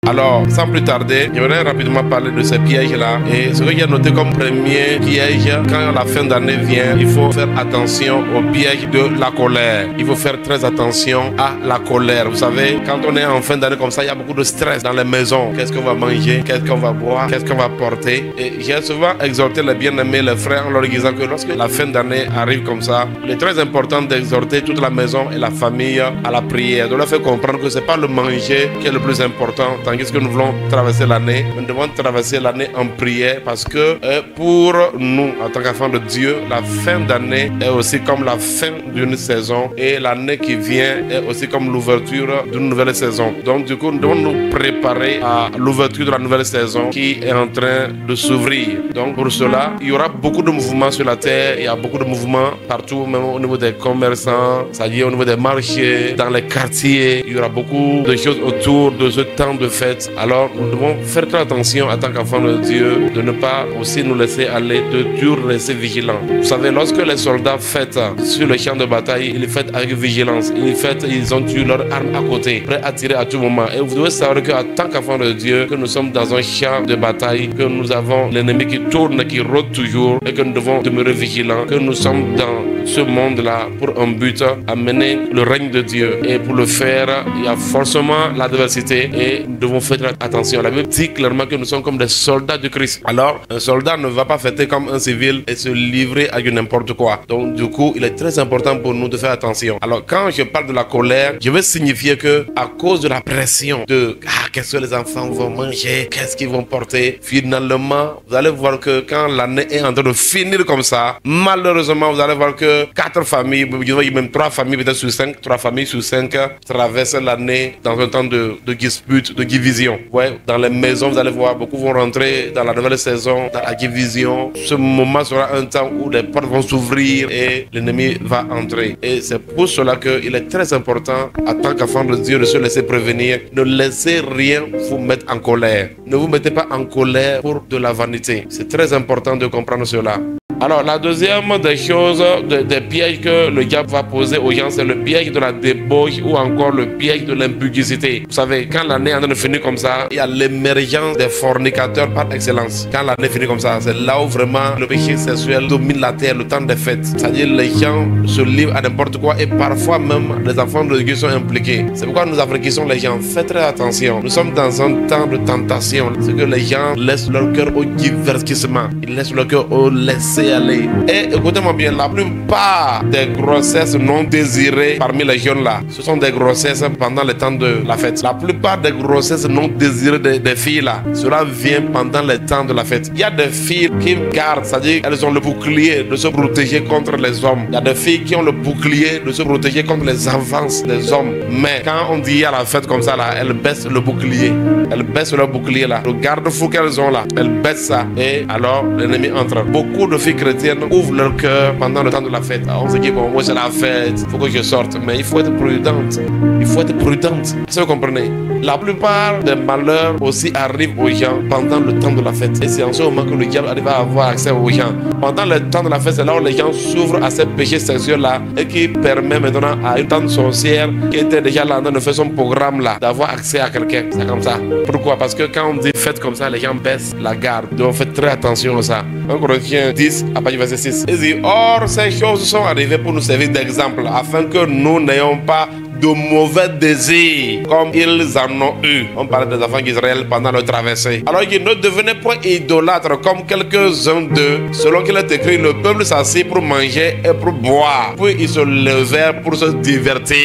Alors, sans plus tarder, je voudrais rapidement parler de ces pièges-là. Et ce que j'ai noté comme premier piège, quand la fin d'année vient, il faut faire attention au piège de la colère. Il faut faire très attention à la colère. Vous savez, quand on est en fin d'année comme ça, il y a beaucoup de stress dans les maisons. Qu'est-ce qu'on va manger? Qu'est-ce qu'on va boire? Qu'est-ce qu'on va porter? Et j'ai souvent exhorté les bien-aimés, les frères, en leur disant que lorsque la fin d'année arrive comme ça, il est très important d'exhorter toute la maison et la famille à la prière. De leur faire comprendre que ce n'est pas le manger qui est le plus important, tandis que nous voulons traverser l'année. Nous devons traverser l'année en prière parce que pour nous, en tant qu'enfants de Dieu, la fin d'année est aussi comme la fin d'une saison et l'année qui vient est aussi comme l'ouverture d'une nouvelle saison. Donc du coup, nous devons nous préparer à l'ouverture de la nouvelle saison qui est en train de s'ouvrir. Donc pour cela, il y aura beaucoup de mouvements sur la terre, il y a beaucoup de mouvements partout, même au niveau des commerçants, c'est-à-dire au niveau des marchés, dans les quartiers, il y aura beaucoup de choses autour de ce temps de fête. Alors nous devons faire très attention en tant qu'enfants de Dieu, de ne pas aussi nous laisser aller, de toujours rester vigilants. Vous savez, lorsque les soldats fêtent sur le champ de bataille, ils fêtent avec vigilance, ils ont tué leurs armes à côté, prêts à tirer à tout moment. Et vous devez savoir qu'en tant qu'enfants de Dieu, que nous sommes dans un champ de bataille, que nous avons l'ennemi qui tourne, qui rôde toujours, et que nous devons demeurer vigilants, que nous sommes dans ce monde-là pour un but, à mener le règne de Dieu. Et pour le faire, il y a forcément l'adversité et nous devons faire attention. La Bible dit clairement que nous sommes comme des soldats de Christ. Alors, un soldat ne va pas fêter comme un civil et se livrer à n'importe quoi. Donc, du coup, il est très important pour nous de faire attention. Alors, quand je parle de la colère, je veux signifier que à cause de la pression de qu'est-ce que les enfants vont manger, qu'est-ce qu'ils vont porter, finalement, vous allez voir que quand l'année est en train de finir comme ça, malheureusement, vous allez voir que 4 familles, même 3 familles, peut-être sur 5, 3 familles sur 5 traversent l'année dans un temps de dispute, de division. Ouais, dans les maisons, vous allez voir, beaucoup vont rentrer dans la nouvelle saison, dans la division. Ce moment sera un temps où les portes vont s'ouvrir et l'ennemi va entrer. Et c'est pour cela qu'il est très important, en tant qu'enfant de Dieu, de se laisser prévenir. Ne laissez rien vous mettre en colère. Ne vous mettez pas en colère pour de la vanité. C'est très important de comprendre cela. Alors, la deuxième des choses, des pièges que le diable va poser aux gens, c'est le piège de la débauche ou encore le piège de l'impudicité. Vous savez, quand l'année est en train de finir comme ça, il y a l'émergence des fornicateurs par excellence. Quand l'année finit comme ça, c'est là où vraiment le péché sexuel domine la terre, le temps des fêtes. C'est-à-dire les gens se livrent à n'importe quoi et parfois même les enfants de Dieu sont impliqués. C'est pourquoi nous avertissons les gens, faites très attention. Nous sommes dans un temps de tentation. C'est que les gens laissent leur cœur au divertissement. Ils laissent leur cœur au laisser aller. Et écoutez-moi bien, la plupart des grossesses non désirées parmi les jeunes là, ce sont des grossesses pendant le temps de la fête. La plupart des grossesses non désirées des filles là, cela vient pendant le temps de la fête. Il y a des filles qui gardent, c'est-à-dire elles ont le bouclier de se protéger contre les hommes. Il y a des filles qui ont le bouclier de se protéger contre les avances des hommes. Mais quand on dit à la fête comme ça là, elles baissent le bouclier. Elles baissent leur bouclier là. Le garde-fou qu'elles ont là, elles baissent ça. Et alors l'ennemi entre. Beaucoup de filles chrétiennes ouvrent leur cœur pendant le temps de la fête. Alors, on se dit, bon, moi c'est la fête, il faut que je sorte. Mais il faut être prudente. Il faut être prudente. Est-ce que vous comprenez? La plupart des malheurs aussi arrivent aux gens pendant le temps de la fête. Et c'est en ce moment que le diable arrive à avoir accès aux gens. Pendant le temps de la fête, c'est là où les gens s'ouvrent à ces péchés sexuels-là et qui permet maintenant à une tante sorcière qui était déjà là en train de faire son programme là, d'avoir accès à quelqu'un. C'est comme ça. Pourquoi? Parce que quand on dit fête comme ça, les gens baissent la garde. Donc faites très attention à ça. 1 Corinthiens 10, à partir du verset 6. Il dit, or ces choses sont arrivées pour nous servir d'exemple, afin que nous n'ayons pas de mauvais désirs comme ils en ont eu. On parle des enfants d'Israël pendant leur traversée. Alors ils ne devenaient point idolâtres comme quelques-uns d'eux. Selon qu'il est écrit, le peuple s'assit pour manger et pour boire. Puis ils se levèrent pour se divertir.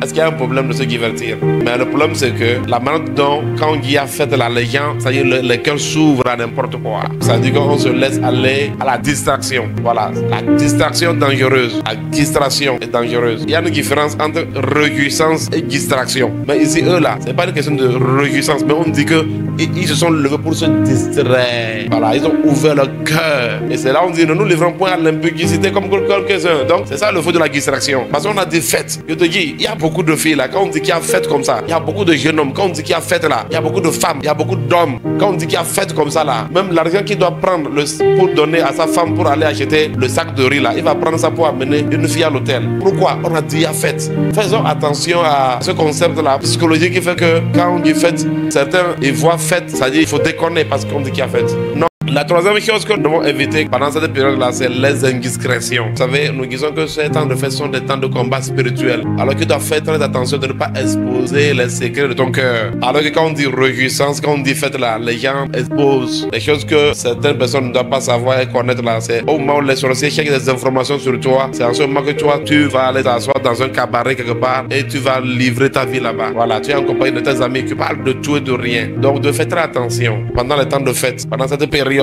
Est-ce qu'il y a un problème de se divertir? Mais le problème c'est que la manière dont quand il y a fait la légende, c'est-à-dire le cœur s'ouvre à n'importe quoi. C'est-à-dire qu'on se laisse aller à la distraction. Voilà, la distraction dangereuse. La distraction est dangereuse. Il y a une différence entre réjouissance et distraction. Mais ici, eux là, c'est pas une question de réjouissance, mais on dit que ils se sont levés pour se distraire. Voilà, ils ont ouvert leur cœur. Et c'est là on dit, ne nous livrons point à l'impudicité comme quelques-uns. Donc, c'est ça le feu de la distraction. Parce qu'on a des fêtes. Je te dis, il y a beaucoup de filles là. Quand on dit qu'il y a fête comme ça, il y a beaucoup de jeunes hommes. Quand on dit qu'il y a fête là, il y a beaucoup de femmes, il y a beaucoup d'hommes. Quand on dit qu'il y a fête comme ça là, même l'argent qu'il doit prendre pour donner à sa femme pour aller acheter le sac de riz là, il va prendre ça pour amener une fille à l'hôtel. Pourquoi? On a dit il y a fête. Faisons attention à ce concept de la psychologie qui fait que quand on dit fête, certains ils voient fête, ça dit il faut déconner parce qu'on dit qu'il y a fête. Non. La troisième chose que nous devons éviter pendant cette période-là, c'est les indiscrétions. Vous savez, nous disons que ces temps de fête sont des temps de combat spirituel. Alors que tu dois faire très attention de ne pas exposer les secrets de ton cœur. Alors que quand on dit réjouissance, quand on dit fête là, les gens exposent les choses que certaines personnes ne doivent pas savoir et connaître là. C'est au moment où les sorciers cherchent des informations sur toi. C'est en ce moment que toi, tu vas aller t'asseoir dans un cabaret quelque part et tu vas livrer ta vie là-bas. Voilà, tu es en compagnie de tes amis qui parlent de tout et de rien. Donc, de faire très attention pendant les temps de fête, pendant cette période-là.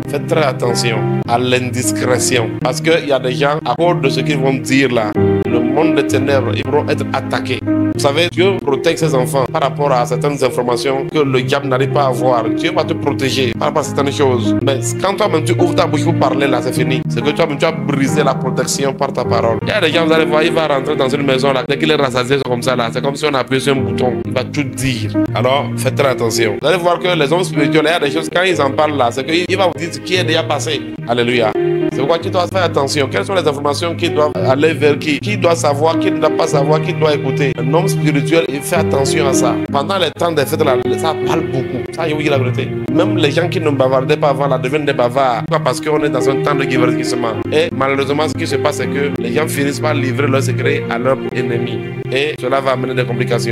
Faites très attention à l'indiscrétion. Parce qu'il y a des gens, à cause de ce qu'ils vont dire là, le monde des ténèbres, ils pourront être attaqués. Vous savez, Dieu protège ses enfants par rapport à certaines informations que le diable n'arrive pas à voir. Dieu va te protéger par rapport à certaines choses. Mais quand toi-même tu ouvres ta bouche pour parler là, c'est fini. C'est que toi-même tu as brisé la protection par ta parole. Il y a des gens, vous allez voir, il va rentrer dans une maison là, dès qu'il est rassasié comme ça là, c'est comme si on appuie sur un bouton. Il va tout dire. Alors, faites très attention. Vous allez voir que les hommes spirituels, il y a des choses, quand ils en parlent là, c'est qu'il va vous dire ce qui est déjà passé. Alléluia. C'est pourquoi tu dois faire attention. Quelles sont les informations qui doivent aller vers qui? Qui doit savoir, qui ne doit pas savoir, qui doit écouter? Un homme spirituel, il fait attention à ça. Pendant les temps des fêtes, là, ça parle beaucoup. Ça, il y a la vérité. Même les gens qui ne bavardaient pas avant, là, deviennent des bavards. Pourquoi? Parce qu'on est dans un temps de divertissement. Et malheureusement, ce qui se passe, c'est que les gens finissent par livrer leurs secrets à leurs ennemis. Et cela va amener des complications.